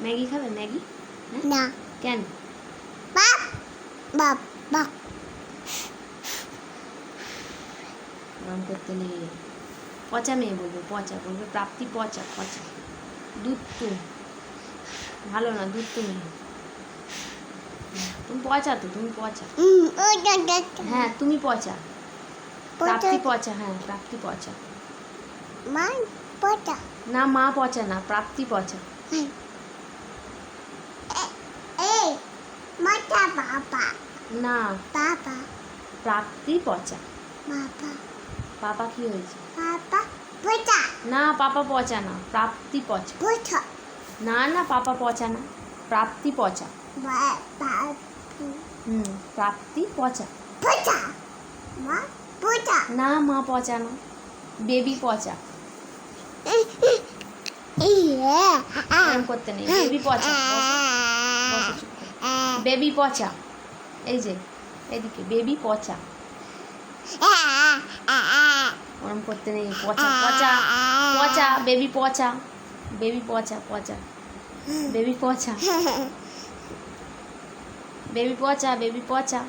Maggi খাবে Maggi? না কেন? বাপ বাপ বাপ ওরম করতে নেই। পচা মেয়ে বলবে, পচা বলবে, প্রাপ্তি পচা পচা। দুধ তু ভালো না, দুধ তুমি তুমি পচা, তো তুমি পচা। হ্যাঁ তুমি পচা, প্রাপ্তি পচা। হ্যাঁ প্রাপ্তি পচা। মা পচা না মা পচা না, প্রাপ্তি পচা। এই মাটা বাবা না বাবা প্রাপ্তি পচা। বাবা পাপা কি হয়েছে? বাবা পচা না পাপা পচা না, প্রাপ্তি পচা। পচা না না পাপা পচা না, প্রাপ্তি পচা। বাবা প্রাপ্তি পচা। পচা মা পচা না মা পচা না, বেবি পচা। এরকম করতে নেই, বেবি পচা। বসো চুপ করে। বেবি পচা, এই যে এদিকে বেবি পচা। ওরম করতে নেই, পচা পচা পচা, বেবি পচা, বেবি পচা পচা, বেবি পচা, বেবি পচা, বেবি পচা।